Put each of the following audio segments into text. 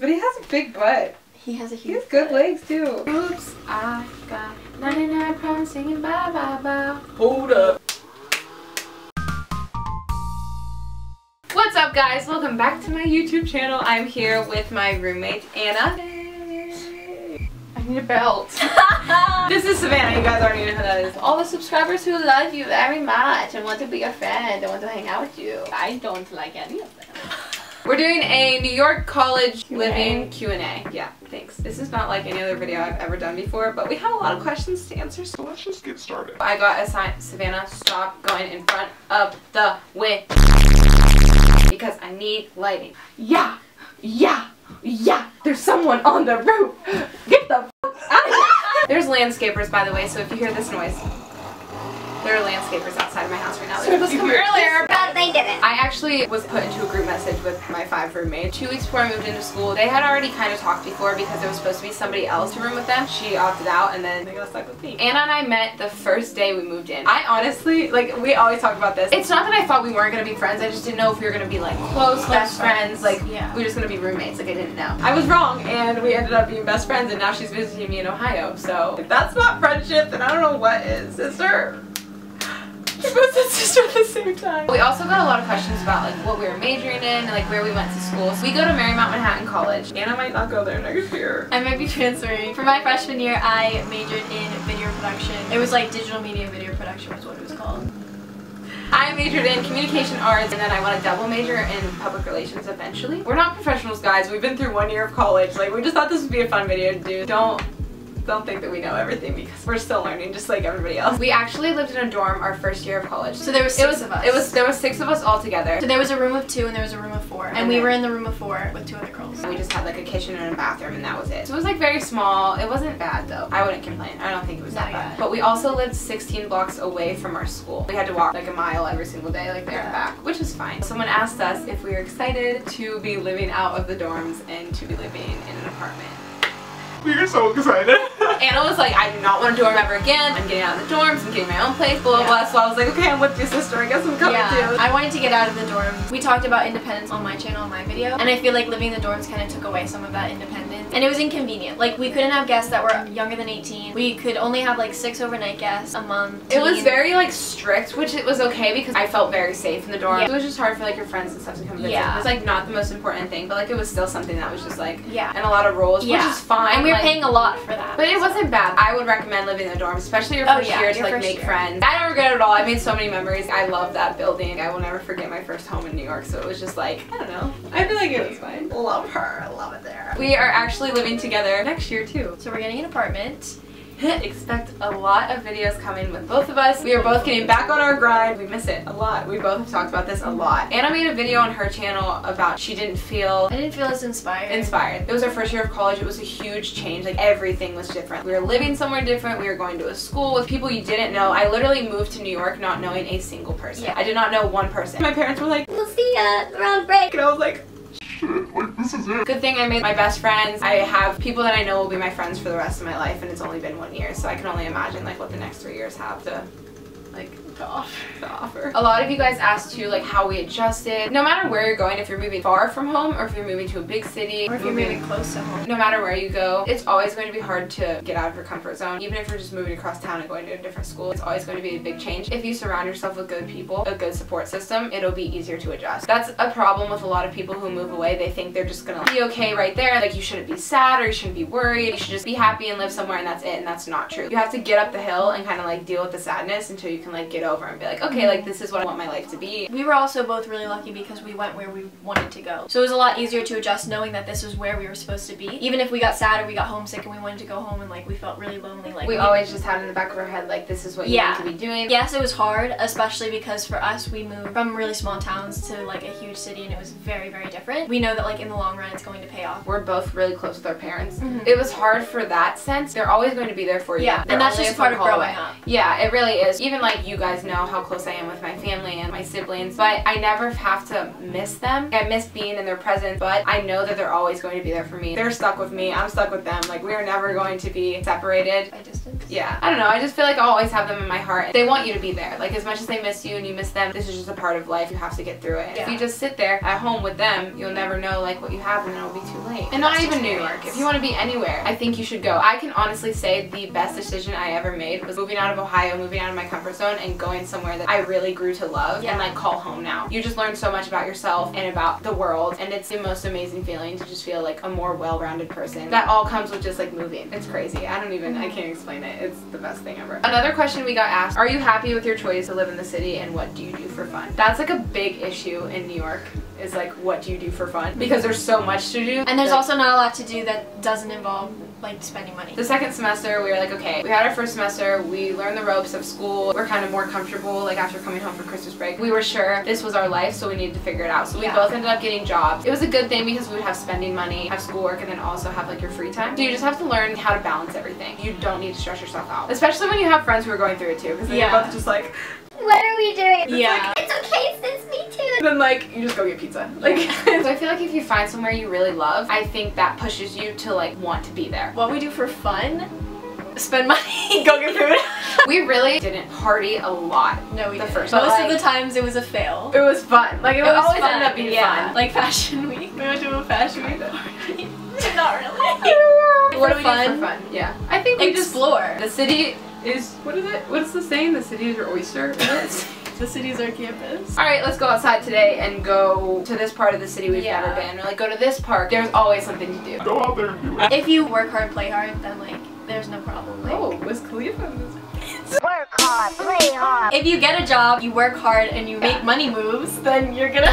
But he has a big butt. He has a huge He has good legs too. Oops, I got 99 problems singing bye bye bye. Hold up. What's up guys? Welcome back to my YouTube channel. I'm here with my roommate, Anna. I need a belt. This is Savannah. You guys already know who that is. All the subscribers who love you very much and want to be your friend and want to hang out with you. I don't like any of them. We're doing a New York college living Q&A. Yeah, thanks. This is not like any other video I've ever done before, but we have a lot of questions to answer, so let's just get started. I got assigned, Savannah, stop going in front of the window because I need lighting. Yeah, there's someone on the roof. Get the f out of here. There's landscapers, by the way, so if you hear this noise, there are landscapers outside of my house right now. They were supposed to come earlier, but they didn't. I actually was put into a group message with my 5 roommates. 2 weeks before I moved into school, they had already kind of talked before because there was supposed to be somebody else to room with them. She opted out and then they got stuck with me. Anna and I met the first day we moved in. I honestly, like, we always talk about this. It's not that I thought we weren't going to be friends. I just didn't know if we were going to be like close best friends. Like, we were just going to be roommates. Like, I didn't know. I was wrong and we ended up being best friends and now she's visiting me in Ohio. So if that's not friendship, then I don't know what is, sister. We both said sister at the same time. We also got a lot of questions about like what we were majoring in and like where we went to school. So we go to Marymount Manhattan College. Anna might not go there next year. I might be transferring. For my freshman year, I majored in video production. It was like digital media video production was what it was called. I majored in communication arts and then I want to double major in public relations eventually. We're not professionals, guys. We've been through 1 year of college. Like, we just thought this would be a fun video to do. Don't think that we know everything because we're still learning just like everybody else. We actually lived in a dorm our first year of college. So there were 6 of us. There was 6 of us all together. So there was a room of 2 and there was a room of 4. And we were in the room of 4 with 2 other girls. We just had like a kitchen and a bathroom and that was it. So it was like very small. It wasn't bad though. I wouldn't complain. I don't think it was that bad. But we also lived 16 blocks away from our school. We had to walk like a mile every single day, like there and back, which is fine. Someone asked us if we were excited to be living out of the dorms and to be living in an apartment. We are so excited. Anna was like, I do not want a dorm ever again. I'm getting out of the dorms. I'm getting my own place, blah, blah, blah. So I was like, okay, I'm with you, sister. I guess I'm coming too. I wanted to get out of the dorms. We talked about independence on my channel, on my video. And I feel like living in the dorms kind of took away some of that independence. And it was inconvenient. Like, we couldn't have guests that were younger than 18. We could only have like 6 overnight guests a month. It was very like strict, which it was okay because I felt very safe in the dorm. It was just hard for like your friends and stuff to come visit. It was like not the most important thing, but like it was still something that was just like, and a lot of rules, which is fine. And we were paying a lot for that. But it wasn't bad. I would recommend living in the dorm, especially your first year to like make friends. I don't regret it at all. I made so many memories. I love that building. I will never forget my first home in New York, so it was just like, I don't know. I feel like it was fine. Love her. Love it there. We are actually living together next year too. So we're getting an apartment. Expect a lot of videos coming with both of us. We are both getting back on our grind. We miss it a lot. We both have talked about this a lot. Anna made a video on her channel about I didn't feel as inspired. It was our first year of college. It was a huge change. Like everything was different. We were living somewhere different. We were going to a school with people you didn't know. I literally moved to New York not knowing a single person. I did not know one person. My parents were like, we'll see ya around break. And I was like, shit, like this is it. Good thing I made my best friends. I have people that I know will be my friends for the rest of my life and it's only been 1 year, so I can only imagine like what the next 3 years have to like to offer. A lot of you guys asked too like how we adjusted. No matter where you're going, if you're moving far from home or if you're moving to a big city or if you're moving close to home, no matter where you go, it's always going to be hard to get out of your comfort zone. Even if you're just moving across town and going to a different school, it's always going to be a big change. If you surround yourself with good people, a good support system, it'll be easier to adjust. That's a problem with a lot of people who move away. They think they're just gonna be okay right there. Like you shouldn't be sad or you shouldn't be worried. You should just be happy and live somewhere and that's it, and that's not true. You have to get up the hill and kind of like deal with the sadness until you can like get over and be like, okay, like this is what I want my life to be. We were also both really lucky because we went where we wanted to go. So it was a lot easier to adjust knowing that this was where we were supposed to be. Even if we got sad or we got homesick and we wanted to go home and like we felt really lonely. Like we always just had in the back of our head like this is what you need to be doing. Yes, it was hard, especially because for us we moved from really small towns to like a huge city and it was very, very different. We know that like in the long run it's going to pay off. We're both really close with our parents. It was hard for that sense. They're always going to be there for you. Yeah, and that's just part of growing up. Yeah, it really is. Even like like, you guys know how close I am with my family and my siblings, but I never have to miss them. I miss being in their presence, but I know that they're always going to be there for me. They're stuck with me, I'm stuck with them. Like, we are never going to be separated. By distance? Yeah. I don't know, I just feel like I'll always have them in my heart. They want you to be there. Like, as much as they miss you and you miss them, this is just a part of life. You have to get through it. Yeah. If you just sit there at home with them, you'll never know, like, what you have, and it'll be too late. And not even New York. If you want to be anywhere, I think you should go. I can honestly say the best decision I ever made was moving out of Ohio, moving out of my comfort zone, and going somewhere that I really grew to love and, like, call home now. You just learn so much about yourself and about the world, and it's the most amazing feeling to just feel like a more well-rounded person. That all comes with just, like, moving. It's crazy. I can't explain it. It's the best thing ever. Another question we got asked, are you happy with your choice to live in the city, and what do you do for fun? That's, like, a big issue in New York, is, like, what do you do for fun? Because there's so much to do. And there's also not a lot to do that doesn't involve, like, spending money. The second semester, we were like, okay, we had our first semester, we learned the ropes of school, we're kind of more comfortable, like, after coming home for Christmas break. We were sure this was our life, so we needed to figure it out. So we both ended up getting jobs. It was a good thing because we would have spending money, have schoolwork, and then also have, like, your free time. So you just have to learn how to balance everything. You don't need to stress yourself out. Especially when you have friends who are going through it too, because then you're both just like, what are we doing? Yeah. It's okay, sis, me too. and then, like, you just go get pizza. Like, so I feel like if you find somewhere you really love, I think that pushes you to, like, want to be there. What we do for fun? Spend money, go get food. We really didn't party a lot. No, we didn't. First, Most like, of the times it was a fail. it was fun. Like, it would always fun. end up being fun. Like Fashion Week. We went to a Fashion Week party. Not really. What do we do fun? for fun? Yeah. I think we Explore. The city is, what is it? What's the saying? The city is your oyster? The city's our campus. Alright, let's go outside today and go to this part of the city we've never been. Or, like, go to this park. There's always something to do. Go out there and do it. If you work hard, play hard, then, like, there's no problem. Like, Oh, Wiz Khalifa in this. Work hard, play hard. if you get a job, you work hard, and you make money moves, then you're gonna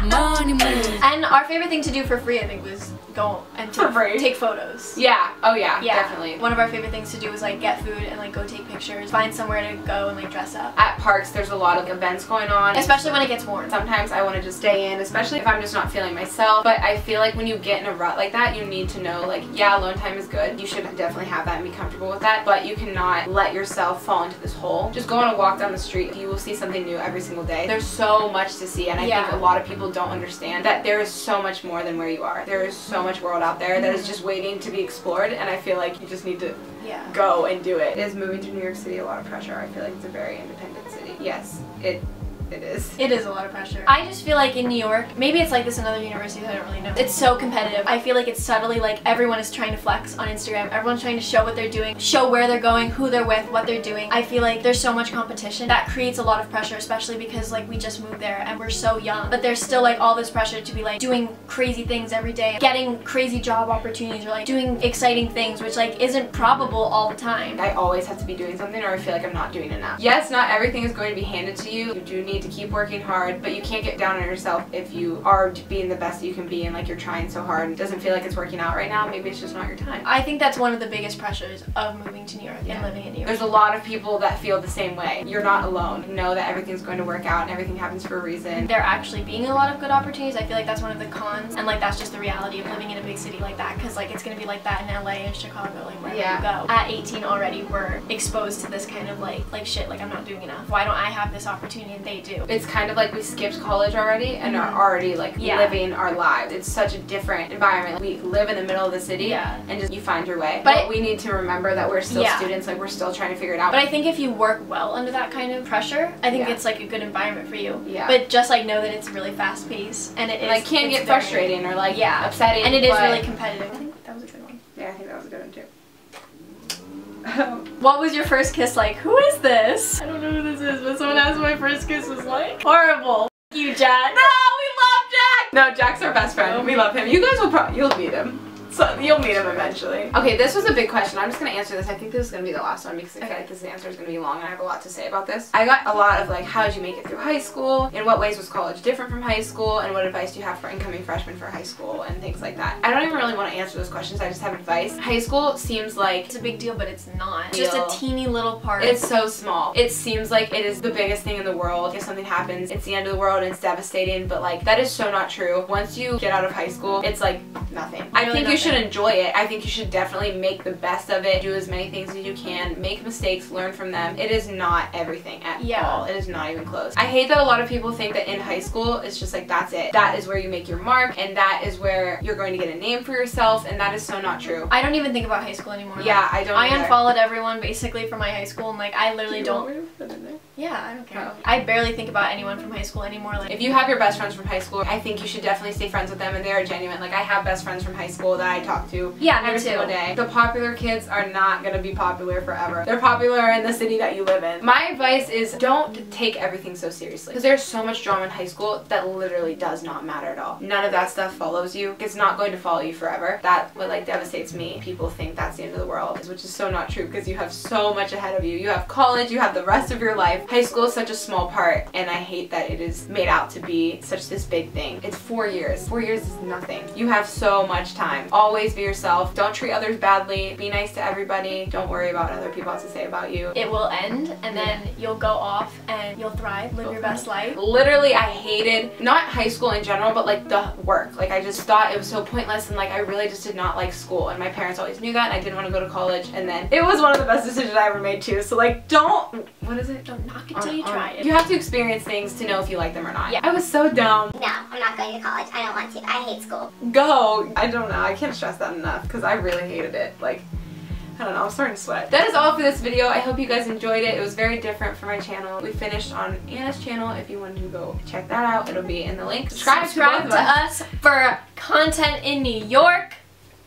money moves. And our favorite thing to do for free, I think, was go and For free? take photos. Yeah. Oh, yeah. Yeah, Definitely. One of our favorite things to do was, like, get food and, like, go take pictures, find somewhere to go and, like, dress up. At parks, there's a lot of events going on. Especially when it gets warm. Sometimes I want to just stay in, especially if I'm just not feeling myself. But I feel like when you get in a rut like that, you need to know, like, yeah, alone time is good. You should definitely have that and be comfortable with that. But you cannot let yourself fall into this hole. Just go on a walk down the street. You will see something new every single day. There's so much to see, and I think a lot of people don't understand that there is so much more than where you are. There is so much world out there that is just waiting to be explored, and I feel like you just need to go and do it. Is moving to New York City a lot of pressure? I feel like it's a very independent city. Yes, it is. It is a lot of pressure. I just feel like in New York, maybe it's like this in other universities, I don't really know. It's so competitive. I feel like it's subtly like everyone is trying to flex on Instagram. Everyone's trying to show what they're doing, show where they're going, who they're with, what they're doing. I feel like there's so much competition that creates a lot of pressure, especially because, like, we just moved there and we're so young. But there's still, like, all this pressure to be, like, doing crazy things every day, getting crazy job opportunities, or, like, doing exciting things, which, like, isn't probable all the time. I always have to be doing something, or I feel like I'm not doing enough. Yes, not everything is going to be handed to you. You do need to keep working hard, but you can't get down on yourself if you are being the best that you can be and, like, you're trying so hard and it doesn't feel like it's working out right now. Maybe it's just not your time. I think that's one of the biggest pressures of moving to New York and living in New York. There's a lot of people that feel the same way. You're not alone. Know that everything's going to work out and everything happens for a reason. There actually being a lot of good opportunities, I feel like that's one of the cons, and, like, that's just the reality of living in a big city like that, because, like, it's gonna be like that in LA and Chicago, like, wherever you go. At 18 already, we're exposed to this kind of like shit, like, I'm not doing enough. Why don't I have this opportunity and they do? It's kind of like we skipped college already and are already, like, living our lives. It's such a different environment. We live in the middle of the city and just you find your way. But we need to remember that we're still students, like, we're still trying to figure it out. But I think if you work well under that kind of pressure, I think it's, like, a good environment for you. Yeah. But just, like, know that it's really fast paced and it is, like, can get frustrating or, like, upsetting. And it is really competitive. I think that was a good one. Yeah, I think that was a good one too. What was your first kiss like? Who is this? I don't know who this is, but someone asked what my first kiss was like. Horrible. You, Jack. No, we love Jack! No, Jack's our best friend. We love him. You guys will probably, you'll meet him. So you'll meet him eventually. Okay, this was a big question. I'm just gonna answer this. I think this is gonna be the last one because I feel like this answer is gonna be long and I have a lot to say about this. I got a lot of, like, how did you make it through high school? In what ways was college different from high school? And what advice do you have for incoming freshmen for high school and things like that? I don't even really want to answer those questions. I just have advice. High school seems like it's a big deal, but it's not. Just a teeny little part. It's so small. It seems like it is the biggest thing in the world. If something happens, it's the end of the world and it's devastating, but, like, that is so not true. Once you get out of high school, it's like nothing. I think you should enjoy it. I think you should definitely make the best of it. Do as many things as you can. Make mistakes, learn from them. It is not everything at all. It is not even close. I hate that a lot of people think that in high school, it's just like, that's it. That is where you make your mark, and that is where you're going to get a name for yourself, and that is so not true. I don't even think about high school anymore. Yeah, I don't I either. unfollowed everyone basically from my high school, and like, I literally don't. Yeah, I don't care. I barely think about anyone from high school anymore. Like, if you have your best friends from high school, I think you should definitely stay friends with them, and they are genuine. Like, I have best friends from high school that I talk to every single day. The popular kids are not gonna be popular forever. They're popular in the city that you live in. My advice is don't take everything so seriously, because there's so much drama in high school that literally does not matter at all. None of that stuff follows you. It's not going to follow you forever. That's what like devastates me. People think that's the end of the world, which is so not true, because you have so much ahead of you. You have college, you have the rest of your life. High school is such a small part, and I hate that it is made out to be such this big thing. It's 4 years. 4 years is nothing. You have so much time. Always be yourself. Don't treat others badly. Be nice to everybody. Don't worry about what other people have to say about you. it will end, and then you'll go off and you'll thrive, live your best life. Literally, I hated, not high school in general, but like the work. Like, I just thought it was so pointless, and like I really just did not like school, and my parents always knew that, and I didn't want to go to college, and then it was one of the best decisions I ever made too. So like, don't, what is it? Don't knock it till you try it. You have to experience things to know if you like them or not. Yeah. I was so dumb. No, I'm not going to college. I don't want to. I hate school. Go. I don't know. I can't stress that enough, because I really hated it. Like, I don't know, I'm starting to sweat. That is all for this video. I hope you guys enjoyed it. It was very different for my channel. We finished on Anna's channel. If you want to go check that out, it'll be in the link. Subscribe to both of us. for content in New York.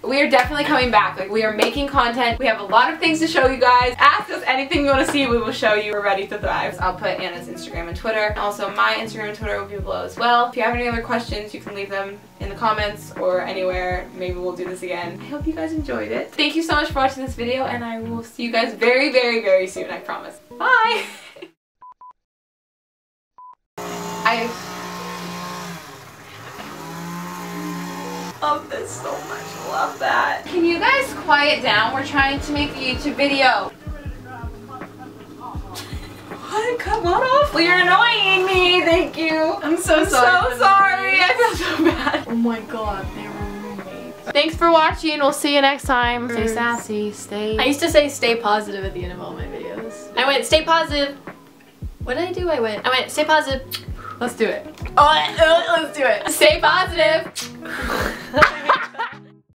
We are definitely coming back. Like, we are making content. We have a lot of things to show you guys. Ask us anything you want to see, we will show you. We're ready to thrive. I'll put Anna's Instagram and Twitter. And also my Instagram and Twitter will be below as well. If you have any other questions, you can leave them in the comments or anywhere. Maybe we'll do this again. I hope you guys enjoyed it. Thank you so much for watching this video, and I will see you guys very, very, very soon, I promise. Bye! I love this so much. Love that. Can you guys quiet down? We're trying to make a YouTube video. What? Come on off. Well, you're annoying me. Thank you. I'm so sorry. So sorry. I feel so bad. Oh my god, they were roommates. Thanks for watching. We'll see you next time. Stay sassy. I used to say stay positive at the end of all my videos. I went stay positive. What did I do? I went stay positive. Let's do it. Oh, let's do it. Stay positive.